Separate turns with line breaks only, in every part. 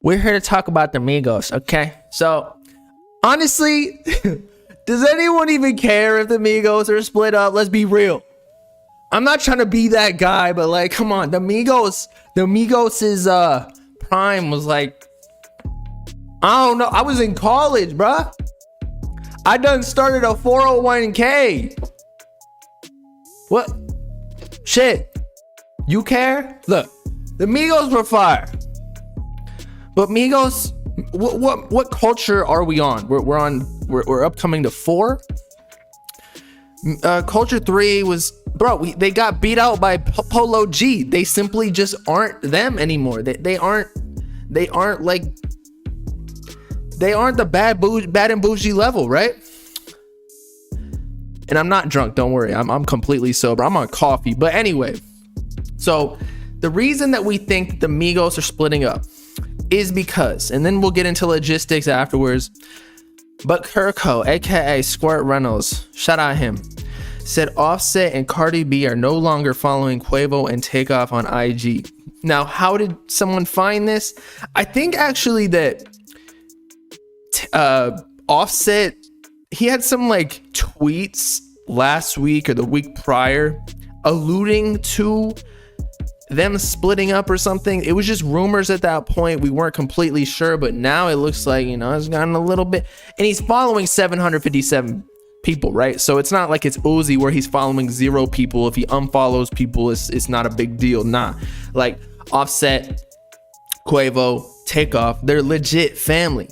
We're here to talk about the Migos, okay? So, honestly, does anyone even care if the Migos are split up? Let's be real. I'm not trying to be that guy, but like, come on, the Migos' prime was like, I don't know. I was in college, bruh. I done started a 401k. What? Shit. You care? Look, the Migos were fire. But Migos, what culture are we on? We're upcoming to 4. Culture 3 was, bro, they got beat out by Polo G. They simply just aren't them anymore. They aren't the bad and bougie level, right? And I'm not drunk, don't worry. I'm completely sober. I'm on coffee. But anyway, so the reason that we think the Migos are splitting up is because, and then we'll get into logistics afterwards, but Kirko, aka Squirt Reynolds, shout out him, said Offset and Cardi B are no longer following Quavo and Takeoff on IG. Now, how did someone find this? I think actually that Offset, he had some like tweets last week or the week prior alluding to them splitting up or something. It was just rumors at that point. We weren't completely sure, but now it looks like, you know, it's gotten a little bit, and he's following 757 people, right? So it's not like it's Uzi where he's following 0 people. If he unfollows people, it's not a big deal. Nah, like Offset, Quavo, Takeoff, they're legit family.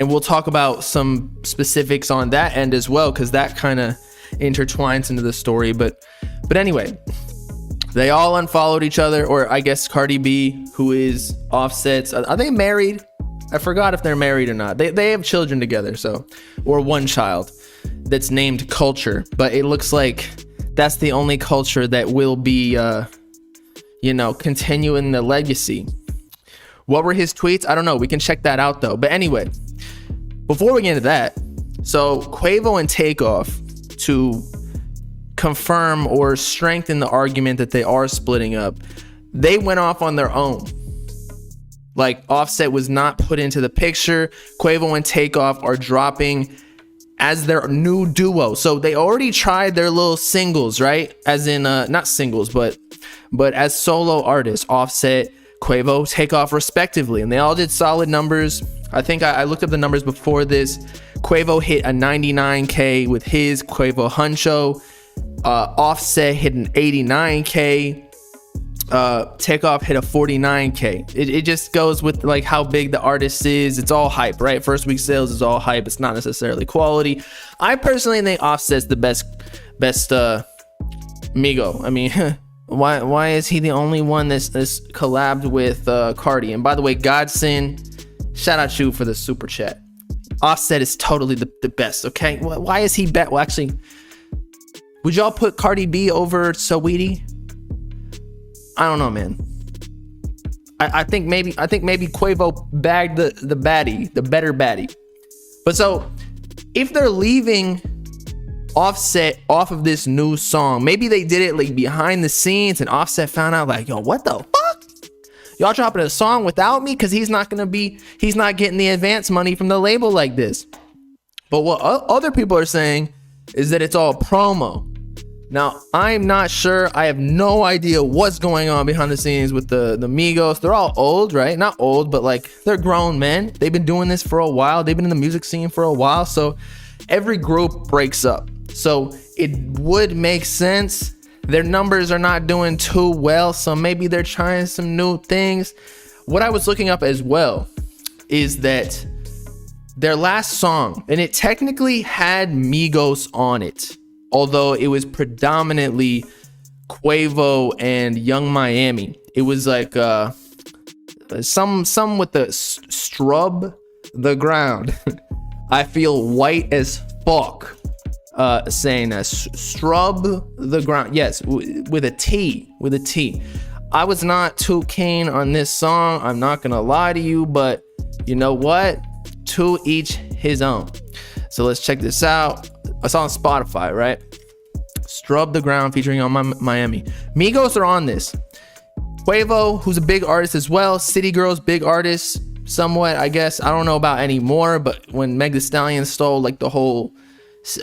And we'll talk about some specifics on that end as well, because that kind of intertwines into the story. But anyway, they all unfollowed each other, or I guess Cardi B, who is Offset's, are they married? I forgot if they're married or not. They have children together, so, or one child that's named Culture, but it looks like that's the only culture that will be, continuing the legacy. What were his tweets? I don't know. We can check that out though. But anyway, before we get into that, so Quavo and Takeoff, to confirm or strengthen the argument that they are splitting up, they went off on their own. Like, Offset was not put into the picture. Quavo and Takeoff are dropping as their new duo. So they already tried their little singles, right? As in, not singles, but as solo artists, Offset, Quavo, Takeoff respectively. And they all did solid numbers. I think I looked up the numbers before this. Quavo hit a 99K with his Quavo Huncho. Offset hit an 89K. Takeoff hit a 49K. It just goes with like how big the artist is. It's all hype, right? First week sales is all hype. It's not necessarily quality. I personally think Offset's the best Migo. I mean, why is he the only one that's collabed with Cardi? And by the way, Godson, shout out you for the super chat. Offset is totally the best, okay? Why is he bet? Well, actually, would y'all put Cardi B over Saweetie? I don't know, man. I think maybe Quavo bagged the better baddie. But so if they're leaving Offset off of this new song, maybe they did it like behind the scenes and Offset found out like, yo, what the fuck? Y'all dropping a song without me? Because he's not getting the advance money from the label like this. But what other people are saying is that it's all promo. Now, I'm not sure. I have no idea what's going on behind the scenes with the Migos. They're all old, right? Not old, but like they're grown men. They've been doing this for a while. They've been in the music scene for a while. So every group breaks up. So it would make sense. Their numbers are not doing too well. So maybe they're trying some new things. What I was looking up as well is that their last song, and it technically had Migos on it, although it was predominantly Quavo and Young Miami. It was like some with the strub the ground. I feel white as fuck saying that. Strub the ground. Yes, with a T. I was not too keen on this song. I'm not gonna lie to you, but you know what? To each his own. So let's check this out. It's on Spotify, right? Strub the Ground featuring On Miami. Migos are on this. Quavo, who's a big artist as well. City Girls, big artist, somewhat, I guess. I don't know about anymore, but when Meg Thee Stallion stole like the whole,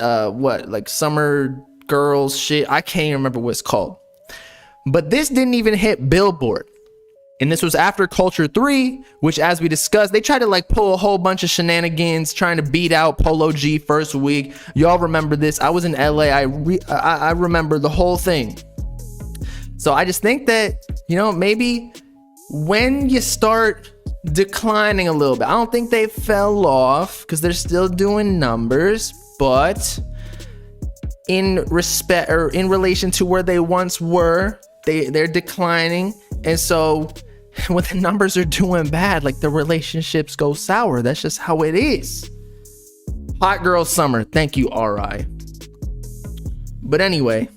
like Summer Girls shit, I can't even remember what it's called. But this didn't even hit Billboard. And this was after Culture 3, which, as we discussed, they tried to like pull a whole bunch of shenanigans trying to beat out Polo G first week. Y'all remember this? I was in LA. I remember the whole thing. So I just think that, you know, maybe when you start declining a little bit, I don't think they fell off because they're still doing numbers, but in respect or in relation to where they once were, they're declining. And so when the numbers are doing bad, like the relationships go sour. That's just how it is. Hot girl summer. Thank you, RI. But anyway,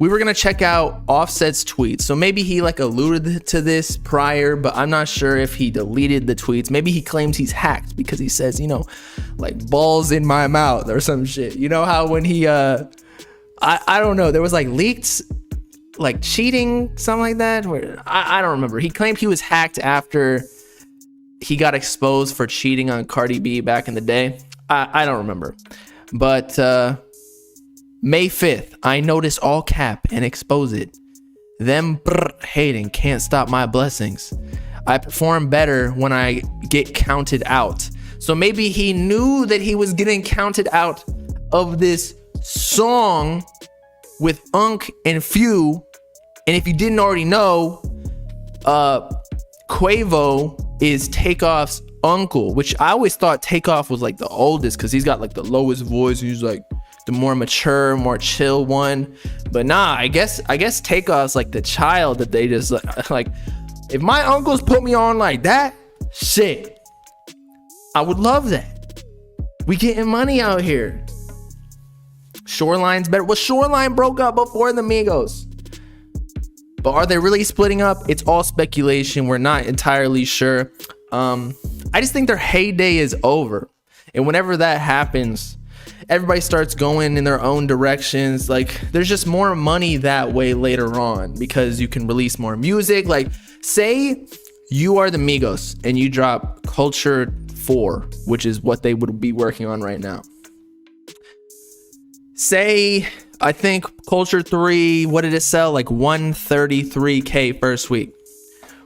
we were gonna check out Offset's tweets. So maybe he like alluded to this prior, but I'm not sure if he deleted the tweets. Maybe he claims he's hacked because he says, you know, like balls in my mouth or some shit. You know how when he I don't know, there was like leaked like cheating, something like that. Where I don't remember. He claimed he was hacked after he got exposed for cheating on Cardi B back in the day. I don't remember. But May 5th, I notice all cap and expose it. Them hating can't stop my blessings. I perform better when I get counted out. So maybe he knew that he was getting counted out of this song with Unk and Few. And if you didn't already know, Quavo is Takeoff's uncle, which I always thought Takeoff was like the oldest because he's got like the lowest voice. He's like the more mature, more chill one. But nah, I guess Takeoff's like the child that they just like, if my uncles put me on like that, shit, I would love that. We getting money out here. Shoreline's better. Well, Shoreline broke up before the Migos. But are they really splitting up? It's all speculation. We're not entirely sure. I just think their heyday is over. And whenever that happens, everybody starts going in their own directions. Like, there's just more money that way later on because you can release more music. Like, say you are the Migos and you drop Culture 4, which is what they would be working on right now. Say, I think Culture 3, what did it sell? Like 133K first week.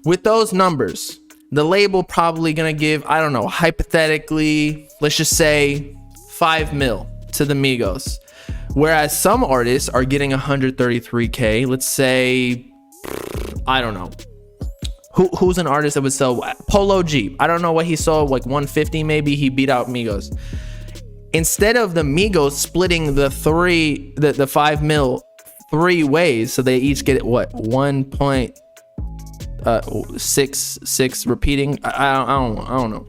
With those numbers, the label probably gonna give, I don't know, hypothetically, let's just say 5 mil to the Migos. Whereas some artists are getting 133K. Let's say, I don't know. Who's an artist that would sell? Polo G. I don't know what he sold, like 150 maybe. He beat out Migos. Instead of the Migos splitting the 5 mil 3 ways, so they each get what, 1.66 repeating. I don't know.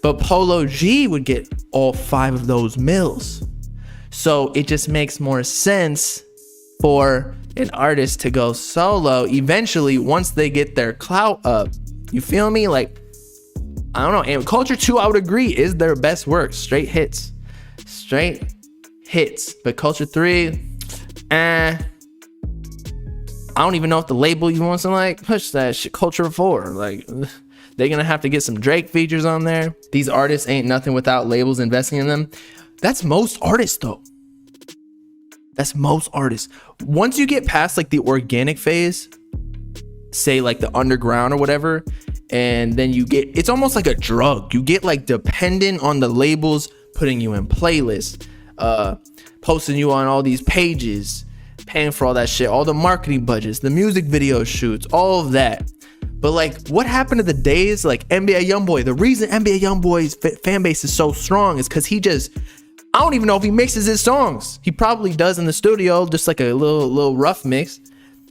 But Polo G would get all 5 of those mils. So it just makes more sense for an artist to go solo eventually once they get their clout up. You feel me? Like, I don't know. And Culture 2, I would agree, is their best work. Straight hits. But Culture 3, I don't even know if the label you want to like push that shit. Culture 4, like, they're gonna have to get some Drake features on there. These artists ain't nothing without labels investing in them. That's most artists though. That's most artists. Once you get past like the organic phase, say like the underground or whatever, and then you get, it's almost like a drug. You get like dependent on the labels putting you in playlists, posting you on all these pages, paying for all that shit, all the marketing budgets, the music video shoots, all of that. But like, what happened to the days like NBA Youngboy? The reason NBA Youngboy's fan base is so strong is because he just, I don't even know if he mixes his songs. He probably does in the studio, just like a little rough mix.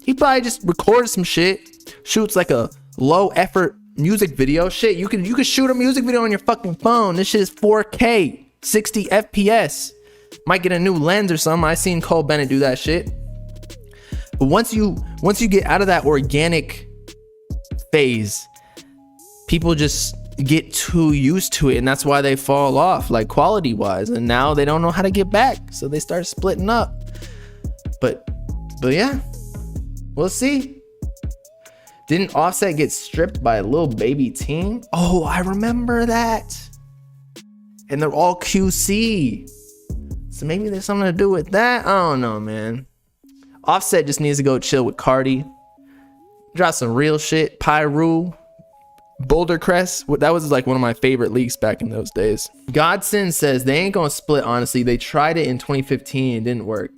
He probably just records some shit, shoots like a low effort music video. Shit, you could shoot a music video on your fucking phone. This shit is 4K, 60 FPS. Might get a new lens or something. I seen Cole Bennett do that shit. But once you get out of that organic phase, people just get too used to it, and that's why they fall off, like quality wise, and now they don't know how to get back, so they start splitting up. But yeah, we'll see. Didn't Offset get stripped by a little baby teen? Oh, I remember that. And they're all QC. So maybe there's something to do with that. I don't know, man. Offset just needs to go chill with Cardi. Drop some real shit. Pyru. Boulder Crest. That was like one of my favorite leaks back in those days. Godson says they ain't gonna split, honestly. They tried it in 2015 and it didn't work.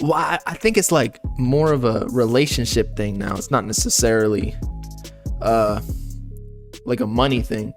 Well, I think it's like more of a relationship thing now. It's not necessarily like a money thing.